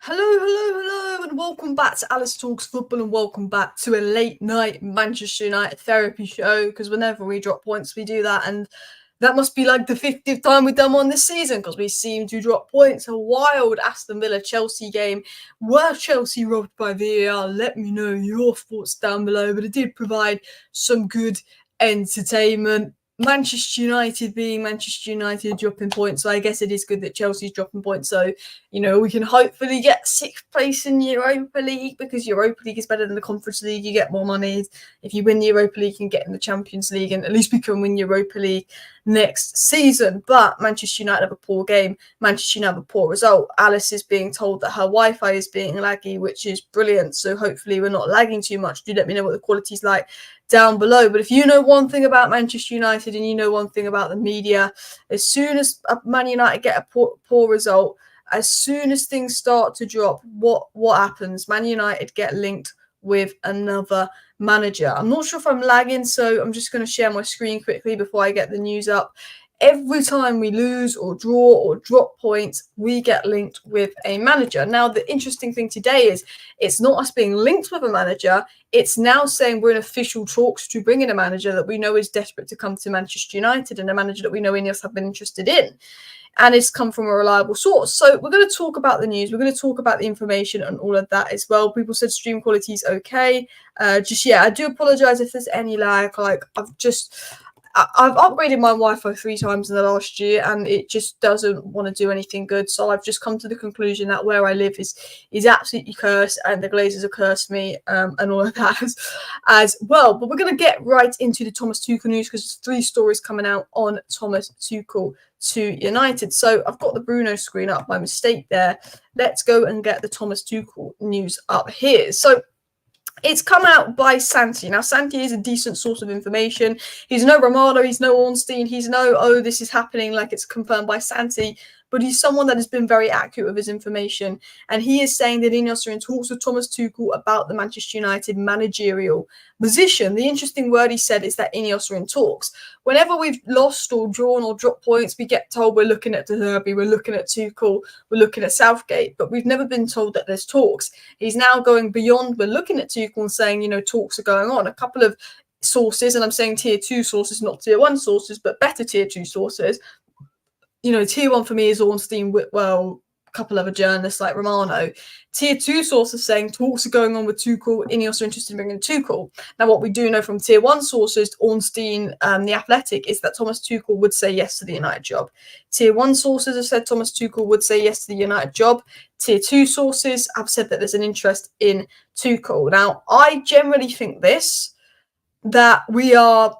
Hello, and welcome back to Alice Talks Football, and welcome back to a late night Manchester United therapy show. Because whenever we drop points, we do that, and that must be like the 50th time we've done one this season because we seem to drop points. A wild Aston Villa Chelsea game. Were Chelsea robbed by VAR? Let me know your thoughts down below. But it did provide some good entertainment. Manchester United being Manchester United dropping points, so I guess it is good that Chelsea's dropping points, so we can hopefully get 6th place in Europa League, because Europa League is better than the Conference League. You get more money. If you win the Europa League, you can get in the Champions League, and at least we can win Europa League next season. But Manchester United have a poor game. Manchester United have a poor result. Alice is being told that her Wi-Fi is being laggy, which is brilliant, so hopefully we're not lagging too much. Do let me know what the quality's like down below. But if you know one thing about Manchester United and you know one thing about the media, as soon as Man United get a poor result, as soon as things start to drop, what happens? Man United get linked with another manager. I'm not sure if I'm lagging, so I'm just going to share my screen quickly before I get the news up. Every time we lose or draw or drop points, we get linked with a manager. Now, the interesting thing today is it's not us being linked with a manager. It's now saying we're in official talks to bring in a manager that we know is desperate to come to Manchester United, and a manager that we know Ineos have been interested in. And it's come from a reliable source. So we're going to talk about the news. We're going to talk about the information and all of that as well. People said stream quality is okay. I do apologize if there's any lag. I've upgraded my Wi-Fi 3 times in the last year, and it just doesn't want to do anything good. So I've just come to the conclusion that where I live is absolutely cursed, and the Glazers have cursed me, and all of that as well. But we're going to get right into the Thomas Tuchel news, because there's 3 stories coming out on Thomas Tuchel to United. So I've got the Bruno screen up, my mistake there. Let's go and get the Thomas Tuchel news up here. So it's come out by Santi. Now, Santi is a decent source of information. He's no Romano, he's no Ornstein, he's no, this is happening like it's confirmed by Santi, but he's someone that has been very accurate with his information. And he is saying that Ineos are in talks with Thomas Tuchel about the Manchester United managerial position. The interesting word he said is that Ineos are in talks. Whenever we've lost or drawn or dropped points, we get told we're looking at De Zerbi, we're looking at Tuchel, we're looking at Southgate, but we've never been told that there's talks. He's now going beyond, we're looking at Tuchel and saying, talks are going on. A couple of sources, and I'm saying tier 2 sources, not tier 1 sources, but better tier 2 sources. Tier 1 for me is Ornstein, Whitwell, a couple of other journalists like Romano. Tier 2 sources saying talks are going on with Tuchel, Ineos are interested in bringing Tuchel. Now, what we do know from tier 1 sources, Ornstein, The Athletic, is that Thomas Tuchel would say yes to the United job. Tier 1 sources have said Thomas Tuchel would say yes to the United job. Tier 2 sources have said that there's an interest in Tuchel. Now, I generally think that we are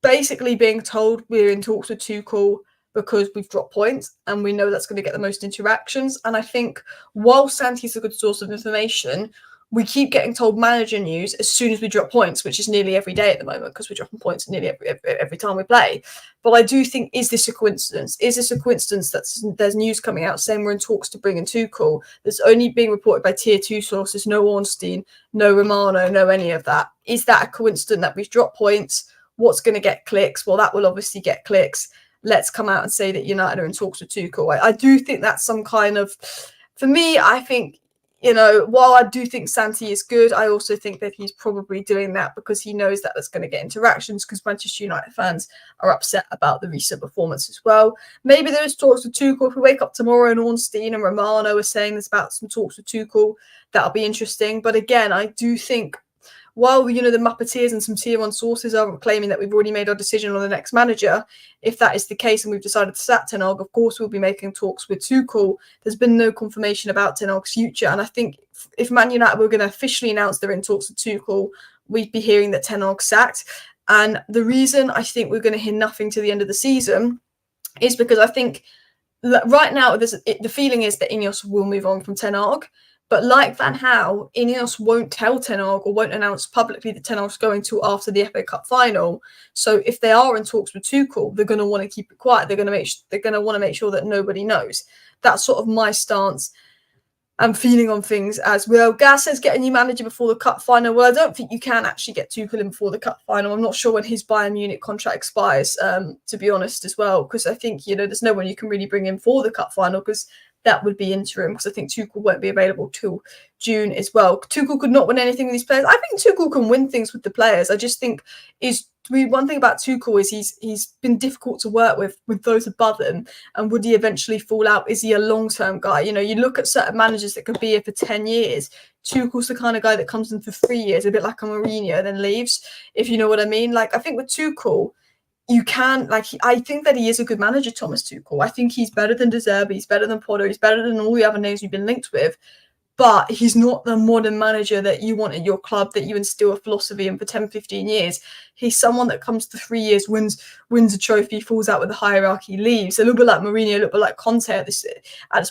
basically being told we're in talks with Tuchel because we've dropped points and we know that's going to get the most interactions. And I think while Santi's a good source of information, we keep getting told manager news as soon as we drop points, which is nearly every day at the moment because we're dropping points nearly every time we play. But I do think, is this a coincidence? Is this a coincidence that there's news coming out saying we're in talks to bring in Tuchel that's only being reported by tier 2 sources, no Ornstein, no Romano, no any of that? Is that a coincidence that we've dropped points? What's going to get clicks? Well, that will obviously get clicks. Let's come out and say that United are in talks with Tuchel. I do think that's some kind of, for me, I think, while I do think Santi is good, I also think that he's probably doing that because he knows that that's going to get interactions, because Manchester United fans are upset about the recent performance as well. Maybe there's talks with Tuchel. If we wake up tomorrow and Ornstein and Romano are saying there's about some talks with Tuchel, that'll be interesting. But again, I do think, while, the Muppeteers and some tier 1 sources are claiming that we've already made our decision on the next manager, if that is the case and we've decided to sack Ten Hag, of course we'll be making talks with Tuchel. There's been no confirmation about Ten Hag's future. And I think if Man United were going to officially announce they're in talks with Tuchel, we'd be hearing that Ten Hag sacked. And the reason I think we're going to hear nothing to the end of the season is because I think right now the feeling is that Ineos will move on from Ten Hag. But like Van Gaal, Ineos won't tell Ten Hag or won't announce publicly that Ten Hag's going to after the FA Cup final. So if they are in talks with Tuchel, they're going to want to keep it quiet. They're going to want to make sure that nobody knows. That's sort of my stance and feeling on things as well. Gas says get a new manager before the cup final. Well, I don't think you can actually get Tuchel in before the cup final. I'm not sure when his Bayern Munich contract expires, to be honest, as well, because I think, there's no one you can really bring in for the cup final because that would be interim, because I think Tuchel won't be available till June as well. Tuchel could not win anything with these players. I think Tuchel can win things with the players. I just think one thing about Tuchel is he's been difficult to work with those above him. And would he eventually fall out? Is he a long-term guy? You know, you look at certain managers that could be here for 10 years. Tuchel's the kind of guy that comes in for 3 years, a bit like a Mourinho, and then leaves, if you know what I mean. Like, I think with Tuchel, you can, like, I think that he is a good manager, Thomas Tuchel. I think he's better than De Zerbi, he's better than Potter, he's better than all the other names you've been linked with. But he's not the modern manager that you want at your club, that you instill a philosophy in for 10, 15 years. He's someone that comes to 3 years, wins a trophy, falls out with the hierarchy, leaves. A little bit like Mourinho, a little bit like Conte at this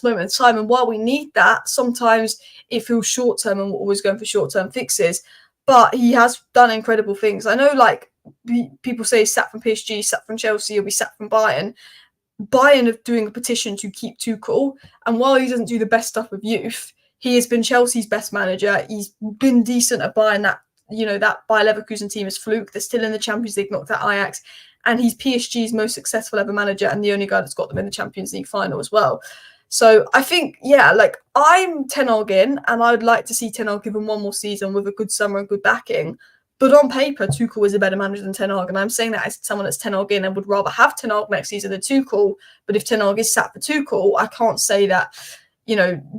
moment in time. And while we need that, sometimes it feels short-term and we're always going for short-term fixes. But he has done incredible things. I know, like, people say he's sat from PSG, sat from Chelsea, or be sat from Bayern. Bayern are doing a petition to keep Tuchel. And while he doesn't do the best stuff with youth, he has been Chelsea's best manager. He's been decent at Bayern. That Bayer Leverkusen team is fluke. They're still in the Champions League, knocked out Ajax. And he's PSG's most successful ever manager and the only guy that's got them in the Champions League final as well. So I think, I'm Ten Hag in, and I would like to see Ten Hag given one more season with a good summer and good backing. But on paper, Tuchel is a better manager than Ten Hag. And I'm saying that as someone that's Ten Hag in and would rather have Ten Hag next season than Tuchel. But if Ten Hag is sat for Tuchel, I can't say that,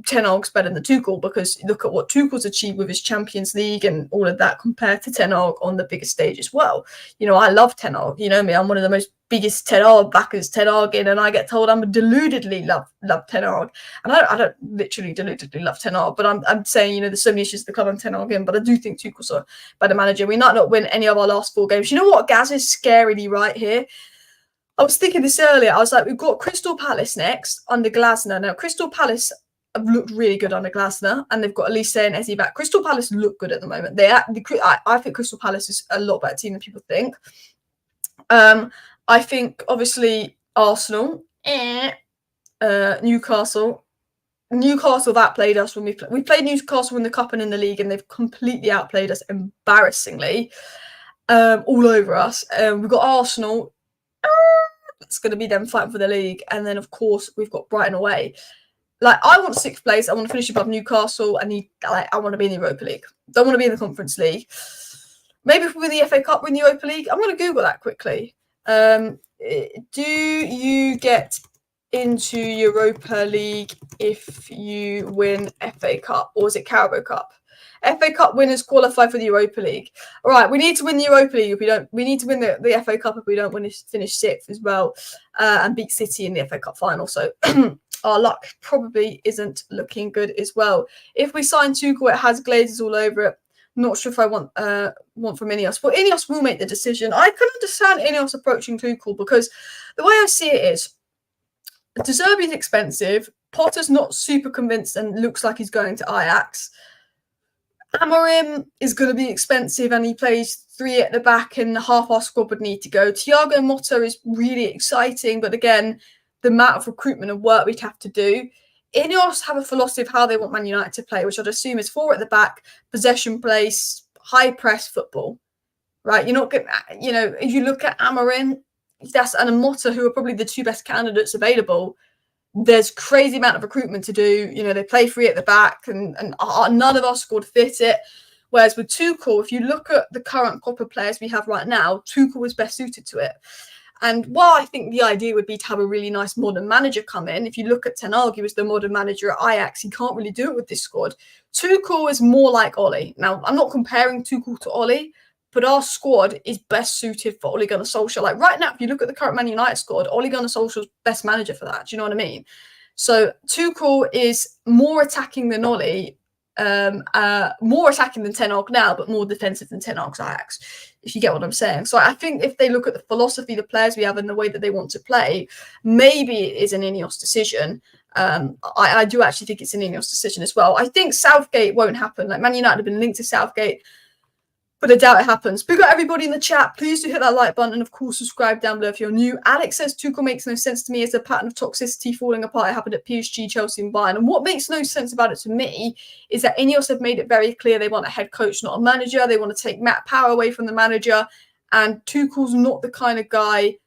Ten Hag's better than Tuchel, because look at what Tuchel's achieved with his Champions League and all of that compared to Ten Hag on the biggest stage as well. I love Ten Hag. You know me, I'm one of the most biggest Ten Hag backers, Ten Hag in, and I get told I'm deludedly love Ten Hag. And I don't literally deludedly love Ten Hag, but I'm saying, there's so many issues with the club I'm Ten Hag in, but I do think Tuchel's a better manager. We might not win any of our last 4 games. You know what, Gaz is scarily right here. I was thinking this earlier. I was like, we've got Crystal Palace next under Glasner. Now, Crystal Palace have looked really good under Glasner, and they've got Elise and Eze back. Crystal Palace look good at the moment. I think Crystal Palace is a lot better team than people think. I think, obviously, Arsenal, Newcastle. Newcastle have outplayed us when we played Newcastle in the Cup and in the league, and they've completely outplayed us embarrassingly, all over us. We've got Arsenal. It's going to be them fighting for the league. And then, of course, we've got Brighton away. Like, I want 6th place. I want to finish above Newcastle. I want to be in the Europa League. Don't want to be in the Conference League. Maybe if we win the FA Cup, win the Europa League. I'm going to Google that quickly. Do you get into Europa League if you win FA Cup? Or is it Carabao Cup? FA Cup winners qualify for the Europa League. All right, we need to win the Europa League if we don't. We need to win the FA Cup if we don't finish 6th as well, and beat City in the FA Cup final. So our luck probably isn't looking good as well. If we sign Tuchel, it has glazes all over it. Not sure if I want from Ineos. Well, Ineos will make the decision. I can understand Ineos approaching Tuchel, because the way I see it is, De Zerbi is expensive. Potter's not super convinced and looks like he's going to Ajax. Amorim is going to be expensive, and he plays 3 at the back, and half our squad would need to go. Thiago Motta is really exciting, but again, the amount of recruitment and work we'd have to do. Ineos have a philosophy of how they want Man United to play, which I'd assume is 4 at the back, possession place, high press football, right? You're not going to, if you look at Amorim, and Motta, who are probably the 2 best candidates available, there's crazy amount of recruitment to do. They play 3 at the back, and none of us scored fit it. Whereas with Tuchel, if you look at the current crop of players we have right now, Tuchel is best suited to it. And while I think the idea would be to have a really nice modern manager come in, if you look at Ten Hag, he was the modern manager at Ajax. He can't really do it with this squad. Tuchel is more like Ole. Now, I'm not comparing Tuchel to Ole, but our squad is best suited for Ole Gunnar Solskjaer. Like, right now, if you look at the current Man United squad, Ole Gunnar Solskjaer's best manager for that. Do you know what I mean? So Tuchel is more attacking than Ole, more attacking than Ten Hag now, but more defensive than Ten Hag's Ajax, if you get what I'm saying. So I think if they look at the philosophy, the players we have, and the way that they want to play, maybe it is an Ineos decision. I do actually think it's an Ineos decision as well. I think Southgate won't happen. Like, Man United have been linked to Southgate, but I doubt it happens. We've got everybody in the chat. Please do hit that like button, and of course subscribe down below if you're new. Alex says Tuchel makes no sense to me as a pattern of toxicity falling apart. It happened at PSG, Chelsea and Bayern. And what makes no sense about it to me is that Ineos have made it very clear they want a head coach, not a manager. They want to take Matt Power away from the manager. And Tuchel's not the kind of guy,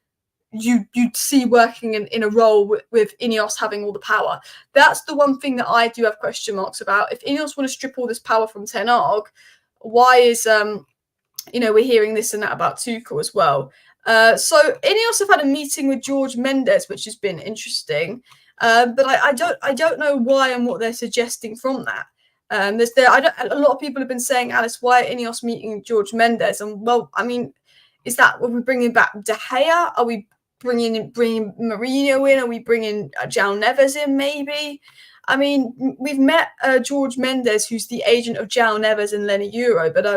you'd see working in a role with Ineos having all the power. That's the one thing that I do have question marks about. If Ineos want to strip all this power from Ten Hag, why is we're hearing this and that about Tuchel as well. So Ineos have had a meeting with George Mendes, which has been interesting. But I don't know why and what they're suggesting from that. A lot of people have been saying, Alice, why are Ineos meeting George Mendes? And well, I mean, are we bringing back De Gea? Are we bringing Mourinho in? Are we bringing João Neves in? Maybe. I mean, we've met George Mendes, who's the agent of João Neves and Lenny Euro, but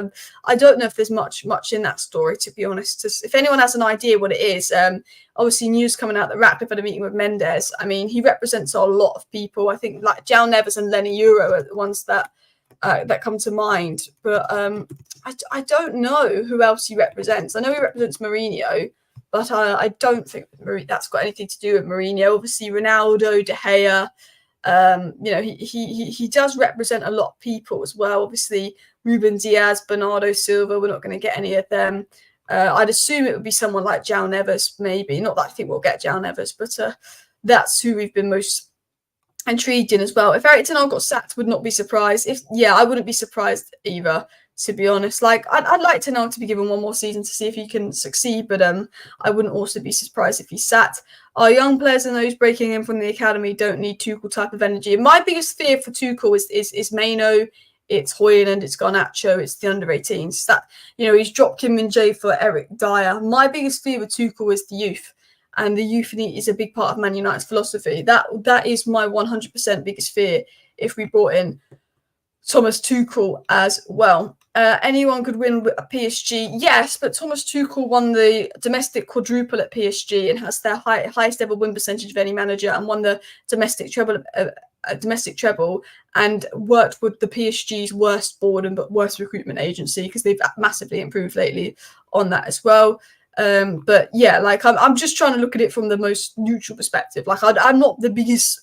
I don't know if there's much in that story, to be honest. If anyone has an idea what it is, obviously news coming out that Ratcliffe had a meeting with Mendes. I mean, he represents a lot of people. I think like João Neves and Lenny Euro are the ones that come to mind. But I don't know who else he represents. I know he represents Mourinho, but I don't think that's got anything to do with Mourinho. Obviously, Ronaldo, De Gea. He does represent a lot of people as well. Obviously, Ruben Diaz, Bernardo Silva, we're not going to get any of them. I'd assume it would be someone like João Neves, maybe. Not that I think we'll get João Neves, but that's who we've been most intrigued in as well. If Eric Ten Hag got sacked, would not be surprised. I wouldn't be surprised either, to be honest. Like, I'd like Ten Hag to be given one more season to see if he can succeed, but I wouldn't also be surprised if he sat. Our young players and those breaking in from the academy don't need Tuchel type of energy. And my biggest fear for Tuchel is Maino, it's Højlund, it's Garnacho, it's the under-18s. That, he's dropped Kim Min-jae for Eric Dyer. My biggest fear with Tuchel is the youth. And the youth is a big part of Man United's philosophy. That is my 100% biggest fear if we brought in Thomas Tuchel as well. Anyone could win a PSG, yes, but Thomas Tuchel won the domestic quadruple at PSG and has their highest ever win percentage of any manager, and won the domestic treble and worked with the PSG's worst board and worst recruitment agency, because they've massively improved lately on that as well. But yeah, like I'm just trying to look at it from the most neutral perspective. Like I'm not the biggest,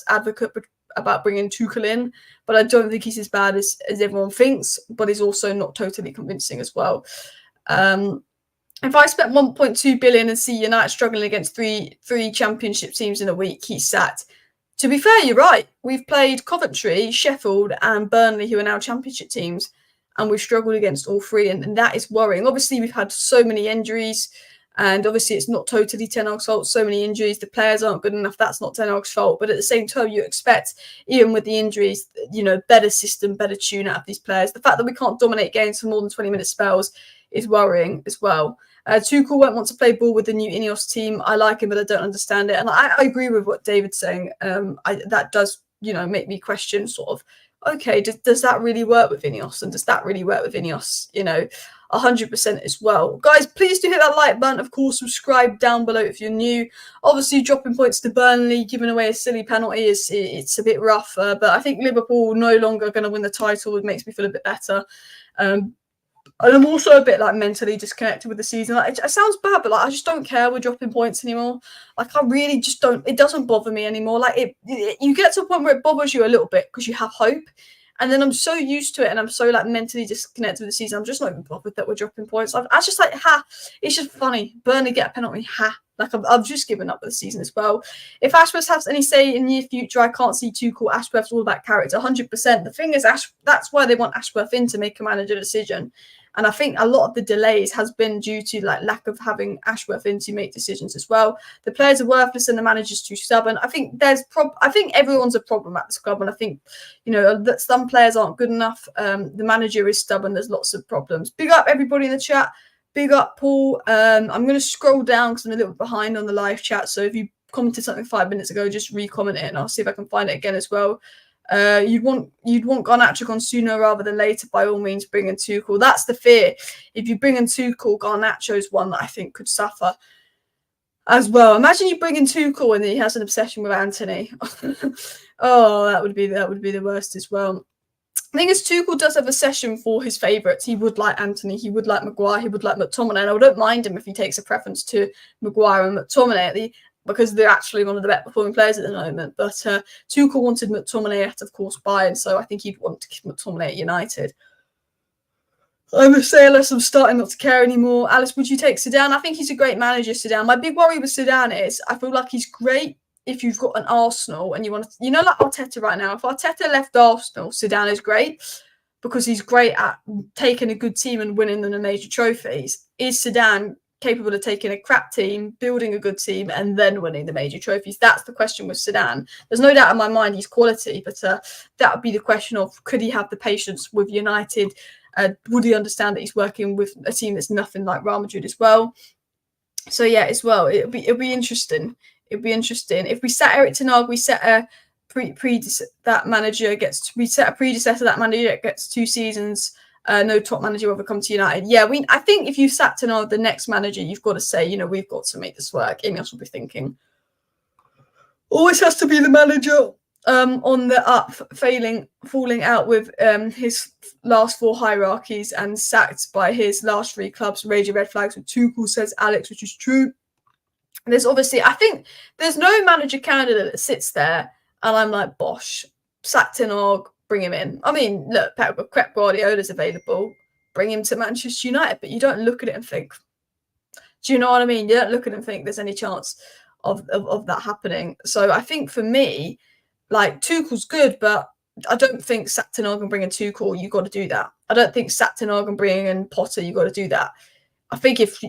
advocate about bringing Tuchel in, but I don't think he's as bad as everyone thinks, but he's also not totally convincing as well. If I spent 1.2 billion and see United struggling against three championship teams in a week, he's sat. To be fair, you're right. We've played Coventry, Sheffield and Burnley, who are now championship teams, and we've struggled against all three, and that is worrying. Obviously, we've had so many injuries, and obviously it's not totally Ten Hag's fault. So many injuries, the players aren't good enough. That's not Ten Hag's fault. But at the same time, you expect, even with the injuries, better system, better tune out of these players. The fact that we can't dominate games for more than 20-minute spells is worrying as well. Tuchel won't want to play ball with the new Ineos team. I like him, but I don't understand it. And I agree with what David's saying. That does, make me question sort of, okay, does that really work with Ineos? And does that really work with Ineos? 100% as well. Guys, please do hit that like button. Of course, subscribe down below if you're new. Obviously, dropping points to Burnley, giving away a silly penalty it's a bit rough. But I think Liverpool no longer going to win the title. It makes me feel a bit better. And I'm also a bit mentally disconnected with the season. It sounds bad, but I just don't care we're dropping points anymore. I really just don't. It doesn't bother me anymore. You get to a point where it bothers you a little bit because you have hope. And then I'm so used to it, and I'm so mentally disconnected with the season. I'm just not even bothered that we're dropping points. I was just it's just funny. Burnley get a penalty, I've just given up with the season as well. If Ashworth has any say in the near future, I can't see Tuchel. Ashworth's all about character, 100%. The thing is, that's why they want Ashworth in, to make a manager decision. And I think a lot of the delays has been due to lack of having Ashworth in to make decisions as well. The players are worthless and the manager's too stubborn. I think I think everyone's a problem at this club, and I think that some players aren't good enough. The manager is stubborn. There's lots of problems. Big up everybody in the chat. Big up Paul. I'm going to scroll down because I'm a little bit behind on the live chat. So if you commented something 5 minutes ago, just re-comment it, and I'll see if I can find it again as well. You'd want Garnacho gone sooner rather than later. By all means, bring in Tuchel. That's the fear. If you bring in Tuchel, Garnacho's one that I think could suffer as well. Imagine you bring in Tuchel and then he has an obsession with Anthony. Oh, that would be the worst as well. The thing is, Tuchel does have a session for his favourites. He would like Anthony, he would like Maguire, he would like McTominay, and I don't mind him if he takes a preference to Maguire and McTominay because they're actually one of the better performing players at the moment. But Tuchel wanted McTominay at, of course, Bayern, so I think he'd want to keep McTominay at United. I must say, Alice, I'm starting not to care anymore. Alice, would you take Zidane? I think he's a great manager, Zidane. My big worry with Zidane is I feel like he's great if you've got an Arsenal and you want to, like Arteta right now. If Arteta left Arsenal, Zidane is great because he's great at taking a good team and winning them the major trophies. Is Zidane capable of taking a crap team, building a good team, and then winning the major trophies? That's the question with Zidane. There's no doubt in my mind he's quality, but that would be the question of could he have the patience with United? Would he understand that he's working with a team that's nothing like Real Madrid as well? So yeah, as well, it'll be interesting. It'll be interesting if we set Eric Ten Hag, we set a that manager gets we set a predecessor that manager gets 2 seasons. No top manager will ever come to United. Yeah, I think if you sat Ten Hag, the next manager, you've got to say, we've got to make this work. Ineos will be thinking, always has to be the manager. On the up, falling out with his last 4 hierarchies and sacked by his last 3 clubs, raging red flags with Tuchel, says Alex, which is true. There's obviously, I think there's no manager candidate that sits there and I'm like, bosh, sack Ten Hag, bring him in. I mean, look, Pep Guardiola's available, bring him to Manchester United, but you don't look at it and think, do you know what I mean? You don't look at it and think there's any chance of that happening. So I think for me, like, Tuchel's good, but I don't think sack Ten Hag and bring in Tuchel, you've got to do that. I don't think sack Ten Hag and bring in Potter, you've got to do that. I think if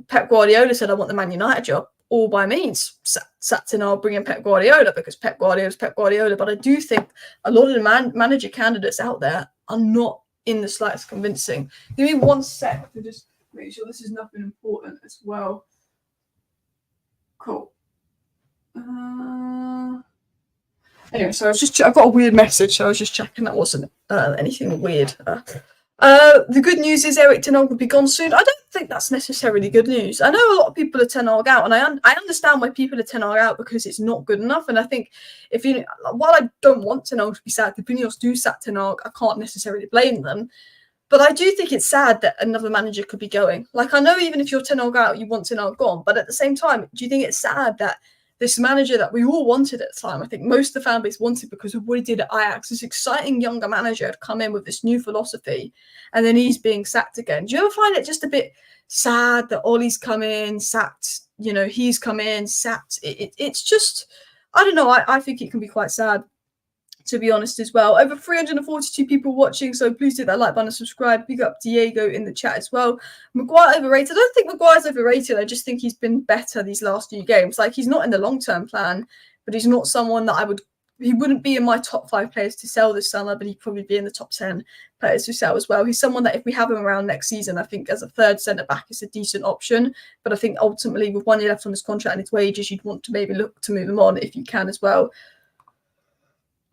Pep Guardiola said, I want the Man United job, all by means, sack Ten Hag, bring in Pep Guardiola, because Pep Guardiola is Pep Guardiola. But I do think a lot of the manager candidates out there are not in the slightest convincing. Give me 1 sec to just make sure this is nothing important as well. Cool. Anyway, so I got a weird message, so I was just checking that wasn't anything weird. The good news is Eric Ten Hag will be gone soon. I don't think that's necessarily good news. I know a lot of people are Ten Hag out, and I understand why people are Ten Hag out because it's not good enough. And I think while I don't want Ten Hag to be sacked, if Ineos do sack Ten Hag, I can't necessarily blame them. But I do think it's sad that another manager could be going. Like, I know even if you're Ten Hag out, you want Ten Hag gone. But at the same time, do you think it's sad that this manager that we all wanted at the time, I think most of the fan base wanted because of what he did at Ajax, this exciting younger manager had come in with this new philosophy, and then he's being sacked again. Do you ever find it just a bit sad that Ollie's come in, sacked, he's come in, sacked? It's just, I don't know, I think it can be quite sad, to be honest, as well. Over 342 people watching, so please hit that like button and subscribe. Big up Diego in the chat as well. Maguire overrated. I don't think Maguire's overrated. I just think he's been better these last few games. Like, he's not in the long-term plan, but he's not someone that he wouldn't be in my top 5 players to sell this summer, but he'd probably be in the top 10 players to sell as well. He's someone that if we have him around next season, I think as a third centre-back is a decent option. But I think ultimately with 1 year left on his contract and his wages, you'd want to maybe look to move him on if you can as well.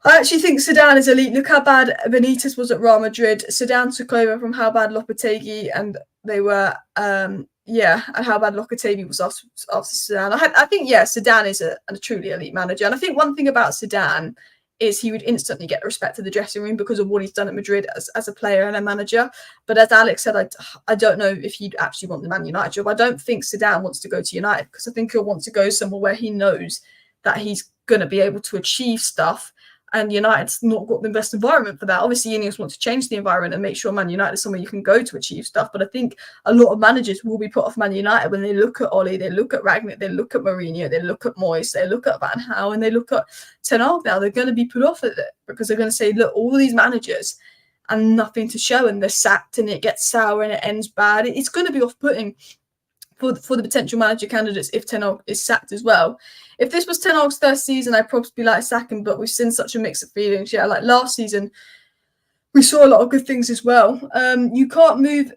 I actually think Zidane is elite. Look how bad Benitez was at Real Madrid. Zidane took over from how bad Lopetegui, and they were, and how bad Lopetegui was after Zidane. I think, Zidane is a truly elite manager. And I think one thing about Zidane is he would instantly get the respect of the dressing room because of what he's done at Madrid as a player and a manager. But as Alex said, I don't know if he'd actually want the Man United job. I don't think Zidane wants to go to United because I think he'll want to go somewhere where he knows that he's going to be able to achieve stuff. And United's not got the best environment for that. Obviously, Ineos want to change the environment and make sure Man United is somewhere you can go to achieve stuff. But I think a lot of managers will be put off Man United when they look at Ollie, they look at Ragnick, they look at Mourinho, they look at Moyes, they look at Van Gaal, and they look at Ten Hag now. They're going to be put off at it because they're going to say, look, all these managers and nothing to show, and they're sacked and it gets sour and it ends bad. It's going to be off-putting for the potential manager candidates if Ten Hag is sacked as well. If this was Ten Hag's first season, I'd probably like sacking, but we've seen such a mix of feelings. Yeah, like last season, we saw a lot of good things as well. You can't move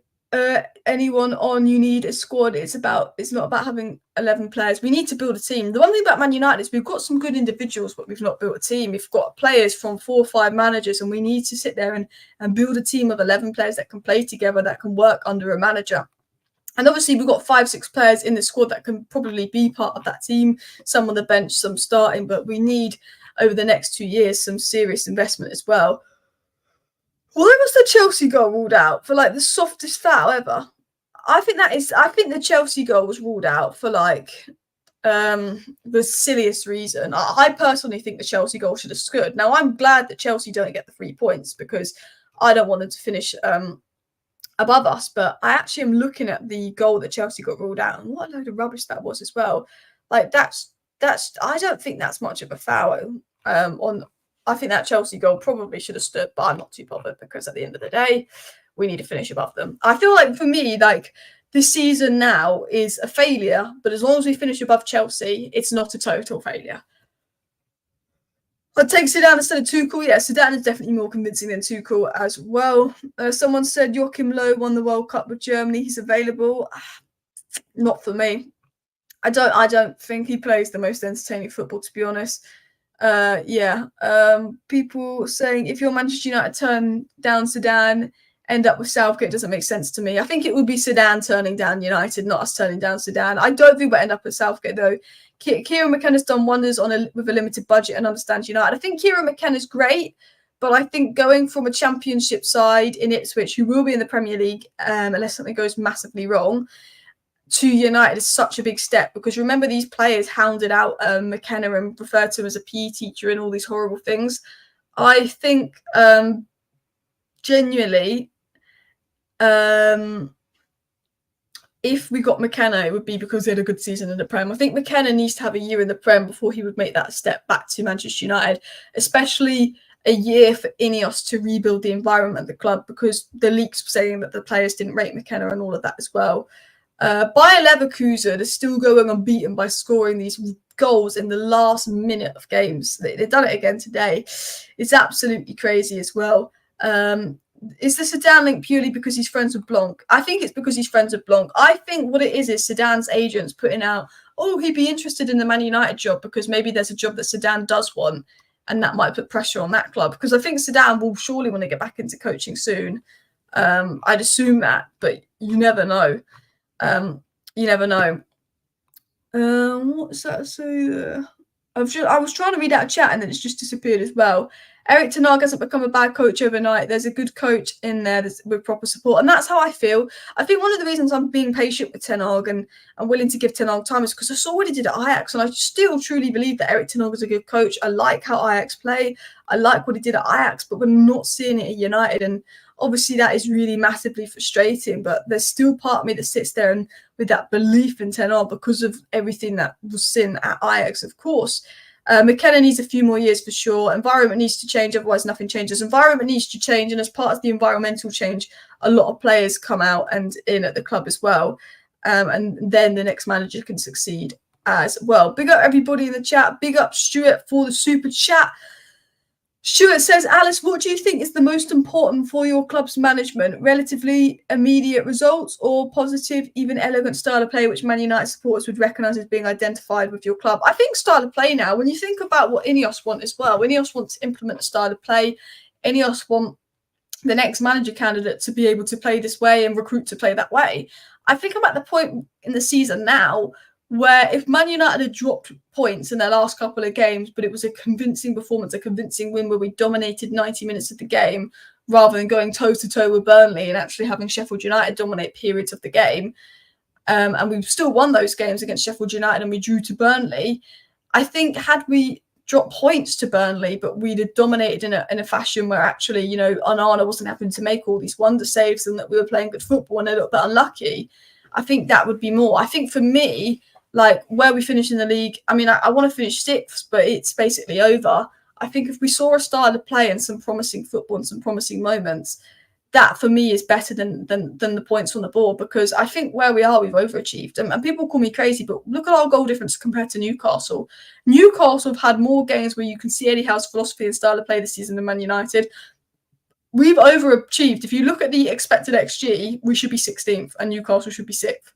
anyone on. You need a squad. It's not about having 11 players. We need to build a team. The one thing about Man United is we've got some good individuals, but we've not built a team. We've got players from 4 or 5 managers, and we need to sit there and build a team of 11 players that can play together, that can work under a manager. And obviously, we've got 5-6 players in the squad that can probably be part of that team, some on the bench, some starting, but we need, over the next 2 years, some serious investment as well. Why was the Chelsea goal ruled out for, like, the softest foul ever? I think the Chelsea goal was ruled out for, like, the silliest reason. I personally think the Chelsea goal should have scored. Now, I'm glad that Chelsea don't get the 3 points because I don't want them to finish above us. But I actually am looking at the goal that Chelsea got ruled out, and what a load of rubbish that was as well. Like that's I don't think that's much of a foul. On I think that Chelsea goal probably should have stood, but I'm not too bothered because at the end of the day, we need to finish above them. I feel like for me, like this season now is a failure, but as long as we finish above Chelsea, it's not a total failure. I'd take Zidane instead of Tuchel. Yeah, Zidane is definitely more convincing than Tuchel as well. Someone said Joachim Low won the World Cup with Germany. He's available. Not for me. I don't think he plays the most entertaining football, to be honest. People saying if you're Manchester United turn down Zidane, end up with Southgate doesn't make sense to me. I think it would be Zidane turning down United, not us turning down Zidane. I don't think we'll end up with Southgate though. Kieran McKenna's done wonders with a limited budget and understands United. I think Kieran McKenna's great, but I think going from a championship side in Ipswich, who will be in the Premier League unless something goes massively wrong, to United is such a big step, because remember these players hounded out McKenna and referred to him as a PE teacher and all these horrible things. I think genuinely, if we got McKenna, it would be because he had a good season in the Prem. I think McKenna needs to have a year in the Prem before he would make that step back to Manchester United, especially a year for Ineos to rebuild the environment at the club, because the leaks were saying that the players didn't rate McKenna and all of that as well. Bayer Leverkusen is still going unbeaten by scoring these goals in the last minute of games. They've done it again today. It's absolutely crazy as well. Is the Zidane link purely because he's friends with Blanc? I think it's because he's friends with Blanc. I think what it is Zidane's agents putting out, oh, he'd be interested in the Man United job because maybe there's a job that Zidane does want, and that might put pressure on that club, because I think Zidane will surely want to get back into coaching soon. I'd assume that, but you never know. You never know. What's that say? I was trying to read out a chat and then it's just disappeared as well. Eric Ten Hag hasn't become a bad coach overnight. There's a good coach in there with proper support, and that's how I feel. I think one of the reasons I'm being patient with Ten Hag and I'm willing to give Ten Hag time is because I saw what he did at Ajax, and I still truly believe that Eric Ten Hag is a good coach. I like how Ajax play. I like what he did at Ajax, but we're not seeing it at United, and obviously that is really massively frustrating. But there's still part of me that sits there and with that belief in Ten Hag because of everything that was seen at Ajax, of course. McKenna needs a few more years for sure. Environment needs to change, otherwise nothing changes. Environment needs to change, and as part of the environmental change, a lot of players come out and in at the club as well. And then the next manager can succeed as well. Big up everybody in the chat. Big up Stuart for the super chat. Stuart says, Alice, what do you think is the most important for your club's management? Relatively immediate results or positive, even elegant style of play, which Man United supporters would recognise as being identified with your club? I think style of play now, when you think about what Ineos want as well, Ineos want to implement a style of play. Ineos want the next manager candidate to be able to play this way and recruit to play that way. I think I'm at the point in the season now where if Man United had dropped points in their last couple of games, but it was a convincing performance, a convincing win where we dominated 90 minutes of the game, rather than going toe-to-toe with Burnley and actually having Sheffield United dominate periods of the game, and we've still won those games against Sheffield United and we drew to Burnley, I think had we dropped points to Burnley, but we'd have dominated in a fashion where actually, you know, Onana wasn't having to make all these wonder saves and that we were playing good football and a little bit unlucky, I think that would be more. I think for me, like where we finish in the league, I mean, I want to finish sixth, but it's basically over. I think if we saw a style of play and some promising football and some promising moments, that for me is better than the points on the board, because I think where we are, we've overachieved. And people call me crazy, but look at our goal difference compared to Newcastle. Newcastle have had more games where you can see Eddie Howe's philosophy and style of play this season than Man United. We've overachieved. If you look at the expected XG, we should be 16th and Newcastle should be 6th.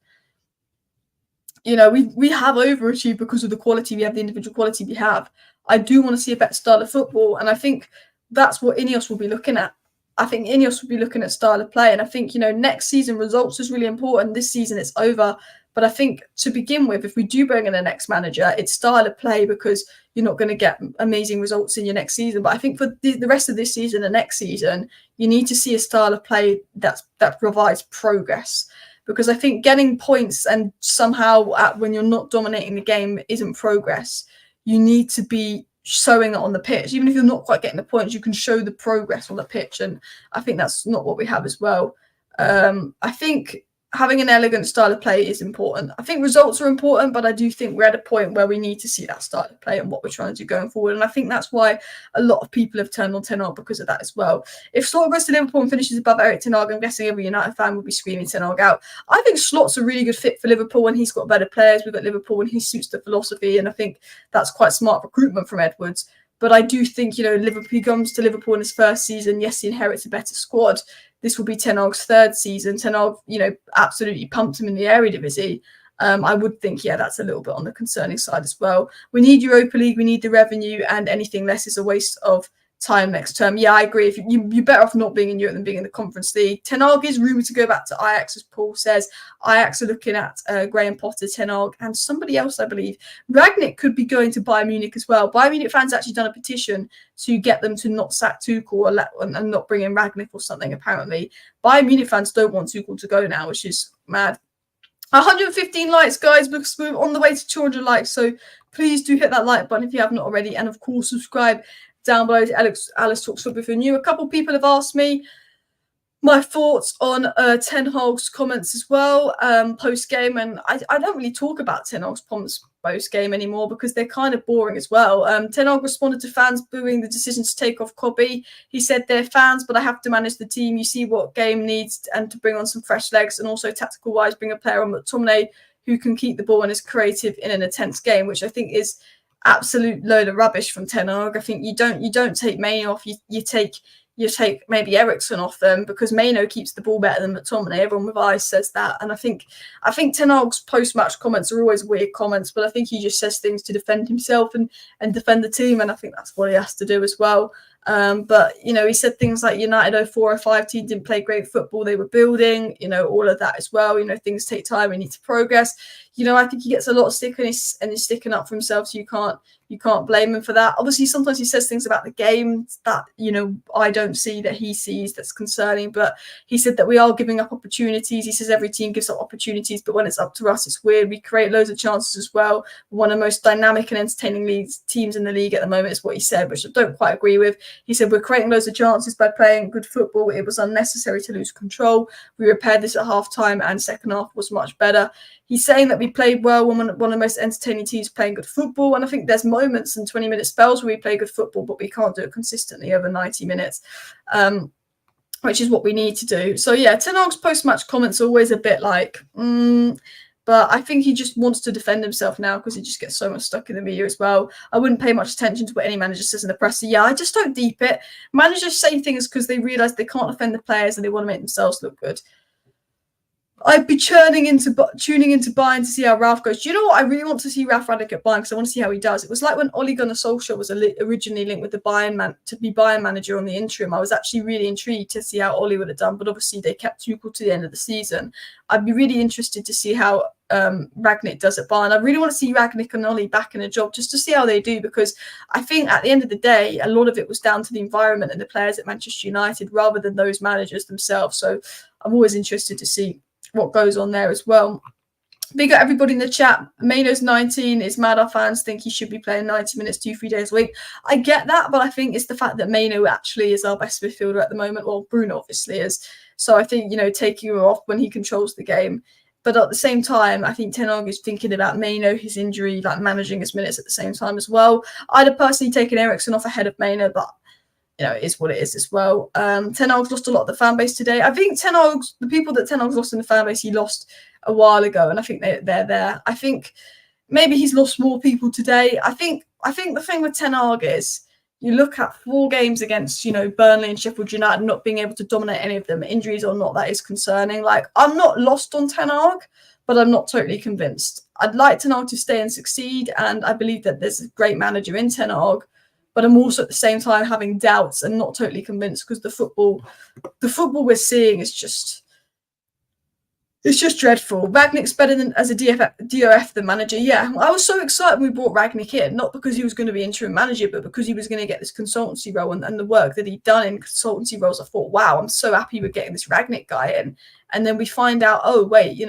You know, we have overachieved because of the quality we have, the individual quality we have. I do want to see a better style of football, and I think that's what Ineos will be looking at. I think Ineos will be looking at style of play, and I think, you know, next season results is really important. This season it's over, but I think to begin with, if we do bring in a next manager, it's style of play, because you're not going to get amazing results in your next season. But I think for the rest of this season and next season, you need to see a style of play that provides progress. Because I think getting points and somehow when you're not dominating the game isn't progress. You need to be showing it on the pitch. Even if you're not quite getting the points, you can show the progress on the pitch. And I think that's not what we have as well. I think having an elegant style of play is important. I think results are important, but I do think we're at a point where we need to see that style of play and what we're trying to do going forward. And I think that's why a lot of people have turned on Ten Hag because of that as well. If Slot goes to Liverpool and finishes above Eric Ten Hag, I'm guessing every United fan will be screaming Ten Hag out. I think Slot's a really good fit for Liverpool when he's got better players. We've got Liverpool when he suits the philosophy, and I think that's quite smart recruitment from Edwards. But I do think, Liverpool, he comes to Liverpool in his first season. Yes, he inherits a better squad. This will be Ten Hag's third season. Ten Hag, absolutely pumped him in the Eredivisie. I would think, that's a little bit on the concerning side as well. We need Europa League, we need the revenue, and anything less is a waste of time next term. Yeah, I agree. If you're better off not being in Europe than being in the Conference League. Ten Hag is rumoured to go back to Ajax, as Paul says. Ajax are looking at Graham Potter, Ten Hag, and somebody else, I believe. Rangnick could be going to Bayern Munich as well. Bayern Munich fans actually done a petition to get them to not sack Tuchel and not bring in Rangnick or something, apparently. Bayern Munich fans don't want Tuchel to go now, which is mad. 115 likes, guys. We're on the way to 200 likes, so please do hit that like button if you have not already, and of course subscribe down below to Alice Talks Football if you're new. A couple of people have asked me my thoughts on Ten Hag's comments as well post-game, and I don't really talk about Ten Hag's comments post-game anymore because they're kind of boring as well. Ten Hag responded to fans booing the decision to take off Kobe. He said, they're fans, but I have to manage the team. You see what game needs and to bring on some fresh legs, and also tactical-wise bring a player on McTominay who can keep the ball and is creative in an intense game, which I think is absolute load of rubbish from Ten Hag. I think you don't take Maino off. You take maybe Eriksen off them because Maino keeps the ball better than McTominay. Everyone with eyes says that, and I think Ten Hag's post-match comments are always weird comments, but I think he just says things to defend himself and defend the team, and I think that's what he has to do as well. But he said things like United 04-05 team didn't play great football, they were building, all of that as well. Things take time, we need to progress. I think he gets a lot of stick and he's sticking up for himself, so you can't blame him for that. Obviously, sometimes he says things about the game that, I don't see that he sees that's concerning, but he said that we are giving up opportunities. He says every team gives up opportunities, but when it's up to us, it's weird. We create loads of chances as well. One of the most dynamic and entertaining teams in the league at the moment is what he said, which I don't quite agree with. He said, we're creating loads of chances by playing good football. It was unnecessary to lose control. We repaired this at half-time and second half was much better. He's saying that we played well, one of the most entertaining teams playing good football. And I think there's moments and 20-minute spells where we play good football, but we can't do it consistently over 90 minutes, which is what we need to do. So, yeah, Ten Hag's post-match comments are always a bit like, but I think he just wants to defend himself now because he just gets so much stuck in the media as well. I wouldn't pay much attention to what any manager says in the press. So, yeah, I just don't deep it. Managers say things because they realise they can't offend the players and they want to make themselves look good. I'd be tuning into Bayern to see how Ralph goes. Do you know what? I really want to see Ralph Rangnick at Bayern because I want to see how he does. It was like when Ole Gunnar Solskjaer was originally linked with the Bayern to be Bayern manager on the interim. I was actually really intrigued to see how Ole would have done, but obviously they kept Tuchel to the end of the season. I'd be really interested to see how Rangnick does at Bayern. I really want to see Rangnick and Ole back in a job just to see how they do, because I think at the end of the day, a lot of it was down to the environment and the players at Manchester United rather than those managers themselves. So I'm always interested to see what goes on there as well. Big up everybody in the chat. Maino's 19. It's mad our fans think he should be playing 90 minutes 2-3 days a week. I get that, but I think it's the fact that Maino actually is our best midfielder at the moment. Well, Bruno obviously is. So I think, taking him off when he controls the game. But at the same time, I think Ten Hag is thinking about Maino, his injury, like managing his minutes at the same time as well. I'd have personally taken Eriksen off ahead of Maino, but it is what it is as well. Ten Hag's lost a lot of the fan base today. I think the people that Ten Hag's lost in the fan base, he lost a while ago, and I think they're there. I think maybe he's lost more people today. I think the thing with Ten Hag is you look at 4 games against, Burnley and Sheffield United not being able to dominate any of them, injuries or not, that is concerning. Like, I'm not lost on Ten Hag, but I'm not totally convinced. I'd like Ten Hag to stay and succeed, and I believe that there's a great manager in Ten Hag. But I'm also at the same time having doubts and not totally convinced because the football we're seeing is just dreadful. Rangnick's better than as a DOF than manager. Yeah, I was so excited when we brought Rangnick in, not because he was going to be interim manager, but because he was going to get this consultancy role and the work that he'd done in consultancy roles. I thought, wow, I'm so happy we're getting this Rangnick guy in. And then we find out, oh wait,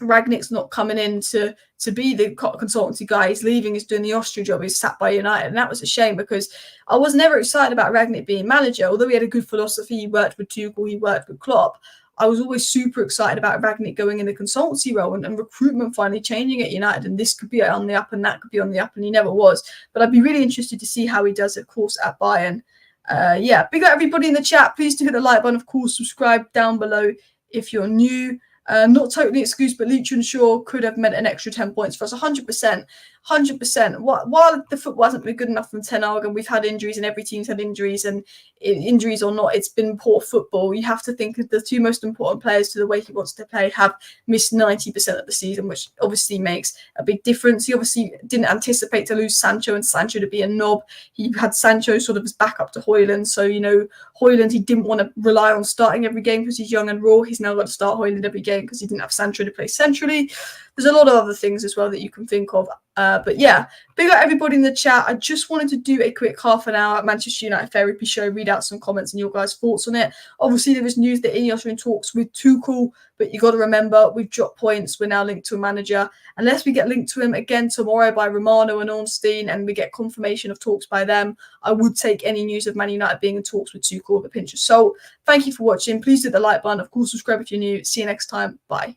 Rangnick's not coming in to be the consultancy guy. He's leaving. He's doing the Austria job. He's sat by United. And that was a shame because I was never excited about Rangnick being manager. Although he had a good philosophy, he worked with Tuchel, he worked with Klopp. I was always super excited about Rangnick going in the consultancy role and recruitment finally changing at United, and this could be on the up and that could be on the up, and he never was. But I'd be really interested to see how he does, of course, at Bayern. Yeah, big up everybody in the chat. Please do hit the like button, of course, subscribe down below if you're new. Not totally excused, but Leach and Shaw could have meant an extra 10 points for us. 100%. 100%. While the football hasn't been good enough from Ten Hag, and we've had injuries, and every team's had injuries, and injuries or not, it's been poor football. You have to think that the two most important players to the way he wants to play have missed 90% of the season, which obviously makes a big difference. He obviously didn't anticipate to lose Sancho and Sancho to be a knob. He had Sancho sort of as backup to Højlund. So, Højlund, he didn't want to rely on starting every game because he's young and raw. He's now got to start Højlund every game because he didn't have Sancho to play centrally. There's a lot of other things as well that you can think of. But yeah, big up everybody in the chat. I just wanted to do a quick half an hour Manchester United therapy show, read out some comments and your guys' thoughts on it. Obviously, there was news that Ineos are in talks with Tuchel, but you got to remember, we've dropped points. We're now linked to a manager. Unless we get linked to him again tomorrow by Romano and Ornstein and we get confirmation of talks by them, I would take any news of Man United being in talks with Tuchel with a pinch of salt. Thank you for watching. Please hit the like button. Of course, subscribe if you're new. See you next time. Bye.